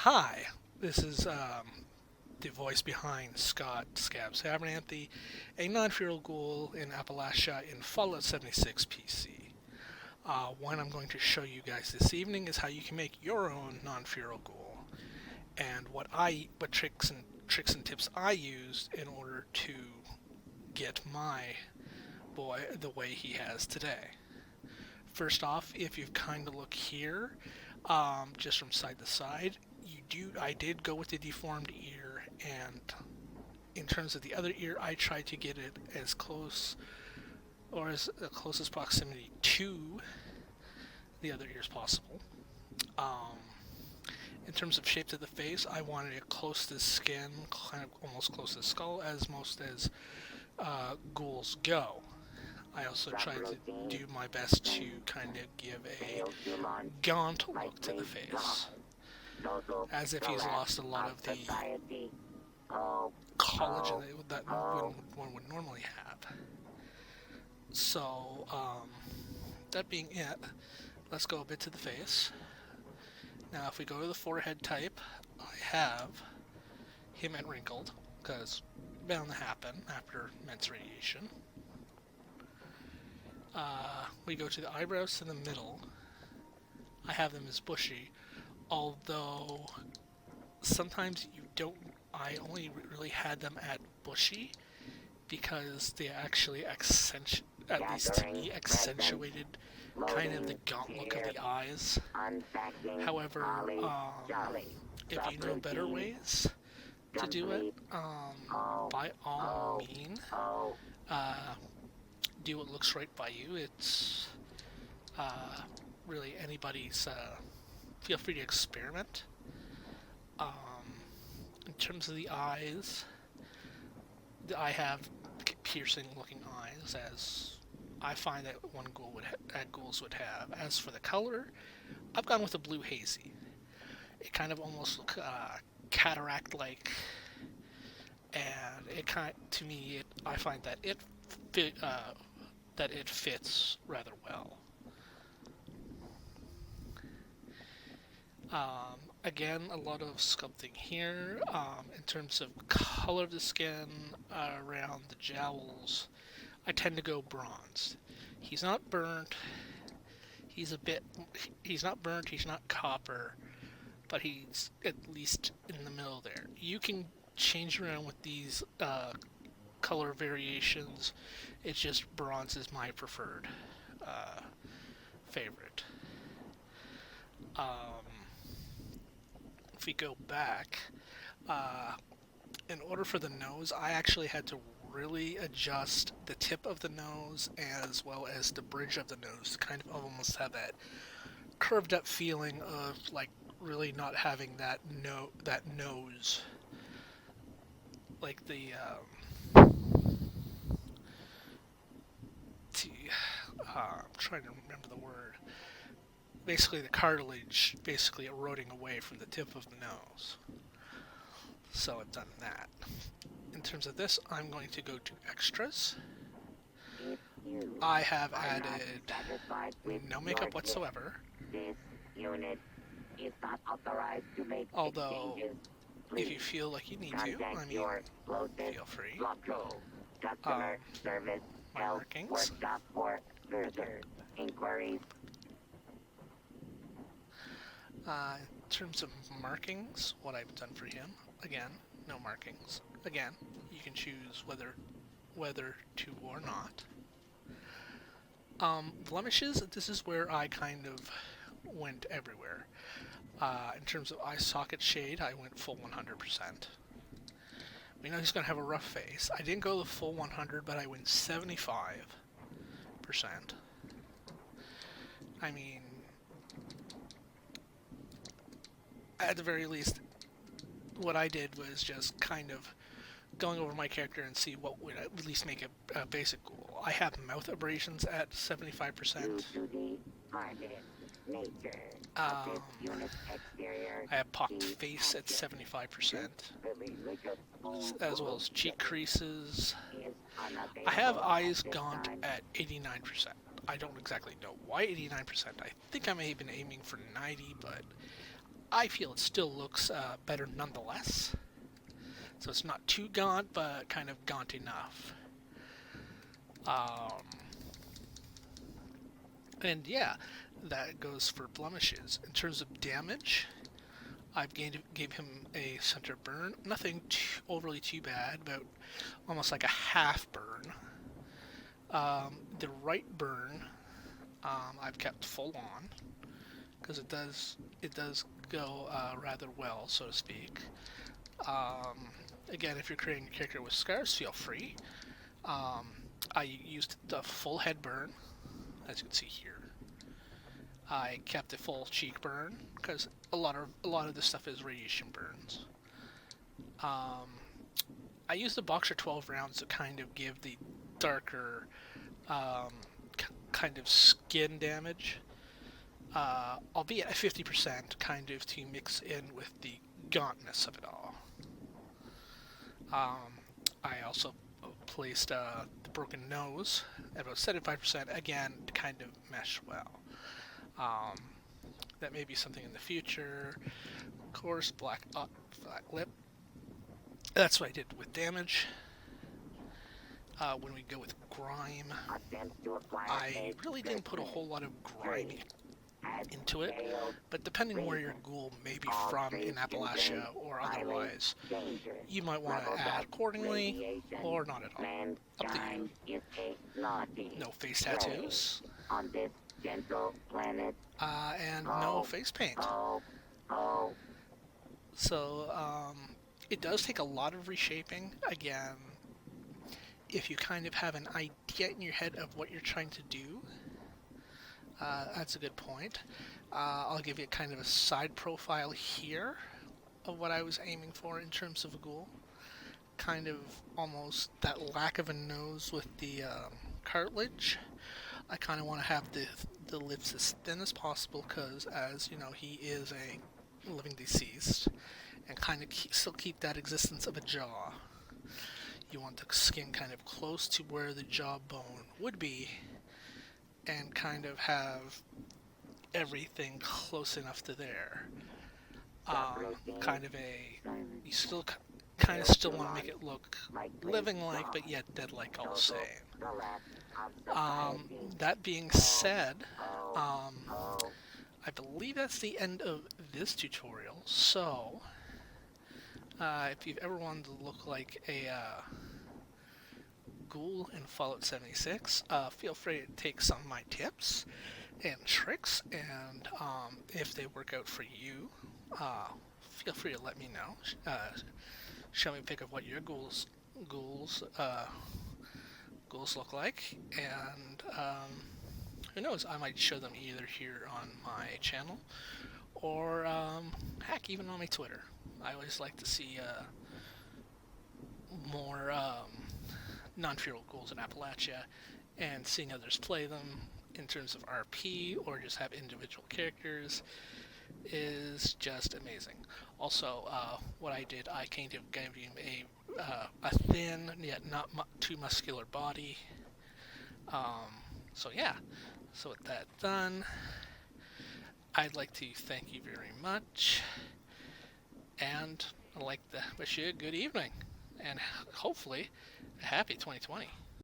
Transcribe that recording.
Hi, this is the voice behind Scott Scabs Abernathy, a non-feral ghoul in Appalachia in Fallout 76 PC. What I'm going to show you guys this evening is how you can make your own non-feral ghoul, and what tricks and tips I used in order to get my boy the way he has today. First off, if you kind of look here, just from side to side, I did go with the deformed ear, and in terms of the other ear, I tried to get it as close or as the closest proximity to the other ear as possible. Um, in terms of shape to the face, I wanted it close to the skin, kind of almost close to the skull, as most as ghouls go. I also tried to do my best to kind of give a gaunt look to the face, as if he's lost a lot of the collagen that one would normally have. So, that being it, let's go a bit to the face. Now, if we go to the forehead type, I have him at wrinkled, because bound to happen after immense radiation. We go to the eyebrows in the middle. I have them as bushy, although sometimes you don't. I only really had them at bushy because they actually at least to me, accentuated kind of the gaunt look of the eyes. However, if you know better ways to do it, by all means, uh, do what looks right by you. It's uh, really anybody's. Feel free to experiment. Um, in terms of the eyes, I have piercing-looking eyes, as I find that ghouls would have. As for the color, I've gone with a blue hazy. It kind of almost looks cataract-like, and it kind to me, I find that it fits rather well. Again, a lot of sculpting here. In terms of color of the skin around the jowls, I tend to go bronze. He's not burnt. He's a bit. He's not burnt. He's not copper, but he's at least in the middle there. You can change around with these color variations. It's just bronze is my preferred uh, favorite. Um, if we go back, uh, in order for the nose, I actually had to really adjust the tip of the nose as well as the bridge of the nose to kind of almost have that curved up feeling of like really not having that nose like the I'm trying to remember the word. Basically, the cartilage basically eroding away from the tip of the nose. So I've done that. In terms of this, I'm going to go to extras. I have added no makeup whatsoever. Although, if you feel like you need to, I mean, feel free. My markings. In terms of markings, what I've done for him, again, no markings. Again, you can choose whether to or not. Blemishes, this is where I kind of went everywhere. In terms of eye socket shade, I went full 100%. We know he's going to have a rough face. I didn't go the full 100, but I went 75%. I mean, at the very least, what I did was just kind of going over my character and see what would at least make a basic ghoul. I have mouth abrasions at 75%. I have pocked face at 75%, as well as cheek creases. I have eyes gaunt at 89%. I don't exactly know why 89%. I think I may have been aiming for 90, but I feel it still looks better nonetheless. So it's not too gaunt, but kind of gaunt enough. Um, and yeah, that goes for blemishes. In terms of damage, gave him a center burn. Nothing overly too bad, about almost like a half burn. The right burn, I've kept full on because it does go rather well, so to speak. Um, Again, if you're creating a character with scars, feel free. Um, I used the full head burn, as you can see here. I kept a full cheek burn because a lot of this stuff is radiation burns. Um, I used the boxer 12 rounds to kind of give the darker um, kind of skin damage, albeit at 50%, kind of to mix in with the gauntness of it all. I also placed the broken nose at about 75%, again, to kind of mesh well. Um, that may be something in the future. Of course, black lip. That's what I did with damage. When we go with grime, I really didn't put a whole lot of grime into it, but depending where your ghoul may be from in Appalachia or otherwise, you might want to add accordingly or not at all. Up to you. No face tattoos. And no face paint. So it does take a lot of reshaping. Again, if you kind of have an idea in your head of what you're trying to do, that's a good point. I'll give you kind of a side profile here of what I was aiming for in terms of a ghoul. Kind of almost that lack of a nose with the cartilage. I kind of want to have the lips as thin as possible because, as you know, he is a living deceased, and kind of still keep that existence of a jaw. You want the skin kind of close to where the jawbone would be, and kind of have everything close enough to there. Kind of you still kind of still want to make it look living-like, but yet dead-like all the same. That being said, I believe that's the end of this tutorial. So, if you've ever wanted to look like a ghoul in Fallout 76, feel free to take some of my tips and tricks, and if they work out for you, feel free to let me know. Show me a pic of what your ghouls look like, and who knows, I might show them either here on my channel or heck, even on my Twitter. I always like to see more non-feral ghouls in Appalachia, and seeing others play them in terms of RP or just have individual characters is just amazing. Also, what I did, I kind of gave him a thin yet not too muscular body. So yeah, so with that done, I'd like to thank you very much, and I'd like to wish you a good evening, and hopefully a happy 2020.